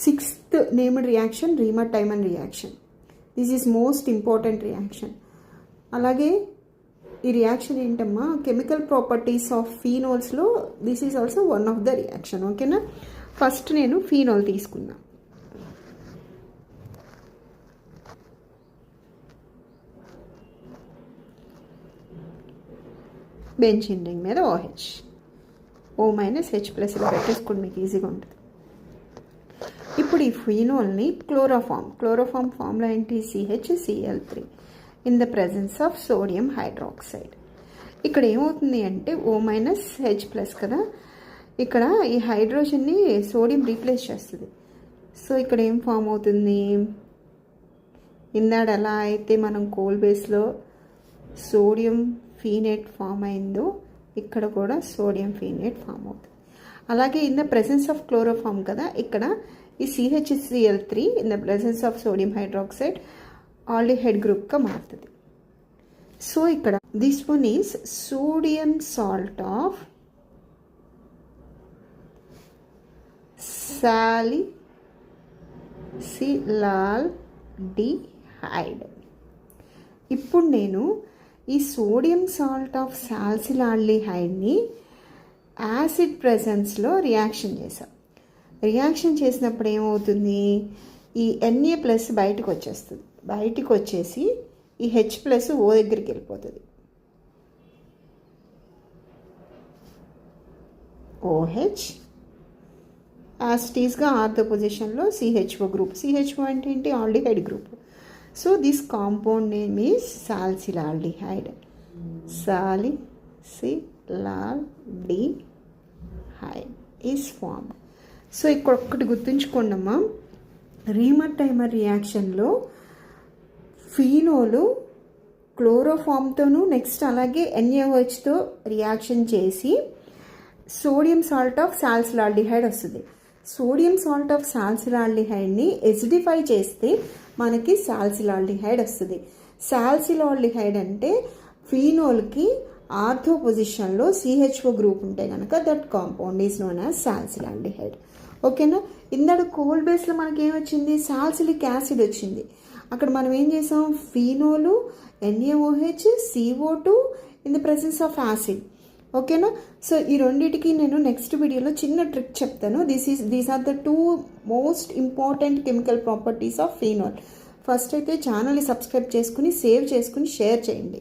6th named reaction Riemann-Tiemann reaction. This is most important reaction. అలాగే ఈ reaction ఏంటమ్మా, chemical properties of ఫీనోల్స్లో this is also one of the reaction. ఓకేనా. First నేను phenol తీసుకున్నా. Benzene ring మీద OH, O-H+ ఇలా పెట్టేసుకోండి, మీకు ఈజీగా ఉంటుంది. ఇప్పుడు ఈ ఫీనోల్ని క్లోరోఫామ్ ఫామ్లో ఏంటి, CHCl3 in the presence of sodium hydroxide. ఇక్కడ ఏమవుతుంది అంటే O-H+ కదా, ఇక్కడ ఈ హైడ్రోజన్ని సోడియం రీప్లేస్ చేస్తుంది. సో ఇక్కడ ఏం ఫామ్ అవుతుంది, ఇందాడ ఎలా అయితే మనం కోల్ బేస్లో సోడియం ఫీనేట్ ఫామ్ అయిందో ఇక్కడ కూడా సోడియం ఫీనేట్ ఫామ్ అవుతుంది. అలాగే in the presence of chloroform కదా, ఇక్కడ ఈ CHCl3 in the presence of sodium hydroxide aldehyde గ్రూప్గా మారుతుంది. సో ఇక్కడ this one is sodium salt of salicylaldehyde. ఇప్పుడు నేను ఈ సోడియం సాల్ట్ ఆఫ్ సాలిసిలాల్డిహైడ్ని యాసిడ్ ప్రెజెన్స్లో రియాక్షన్ చేసాం. రియాక్షన్ చేసినప్పుడు ఏమవుతుంది, ఈ Na+ బయటకు వచ్చేస్తుంది. బయటికి వచ్చేసి ఈ H+ O దగ్గరికి వెళ్ళిపోతుంది. OH యాసిటీస్గా ఆర్థో పొజిషన్లో CHO గ్రూప్. CHO అంటే ఏంటి, aldehyde group. So this compound name is salicylaldehyde. Salicylaldehyde is form. సో ఇక్కడ ఒక్కటి గుర్తుంచుకోండి అమ్మా, రీమన్-టైమర్ రియాక్షన్లో ఫీనోలు క్లోరోఫామ్తోనూ నెక్స్ట్ అలాగే NaOHతో రియాక్షన్ చేసి సోడియం సాల్ట్ ఆఫ్ సాలిసిలాల్డిహైడ్ వస్తుంది. సోడియం సాల్ట్ ఆఫ్ సాలిసిలాల్డిహైడ్ని ఎసిడిఫై చేస్తే మనకి సాలిసిలాల్డిహైడ్ వస్తుంది. సాలిసిలాల్డిహైడ్ అంటే ఫీనోల్కి ఆర్థో పొజిషన్లో CHO గ్రూప్ ఉంటే కనుక that compound is known as salicylaldehyde. ఓకేనా. ఇందాక కోల్ బేస్లో మనకి ఏమొచ్చింది, సాలిసిలిక్ యాసిడ్ వచ్చింది. అక్కడ మనం ఏం చేసాం, phenol, NaOH, CO2 in the presence of acid. ఓకేనా. సో ఈ రెండింటికి నేను నెక్స్ట్ వీడియోలో చిన్న ట్రిక్ చెప్తాను. These are the 2 most important chemical properties of phenol. First అయితే ఛానల్ని సబ్స్క్రైబ్ చేసుకుని సేవ్ చేసుకుని షేర్ చేయండి.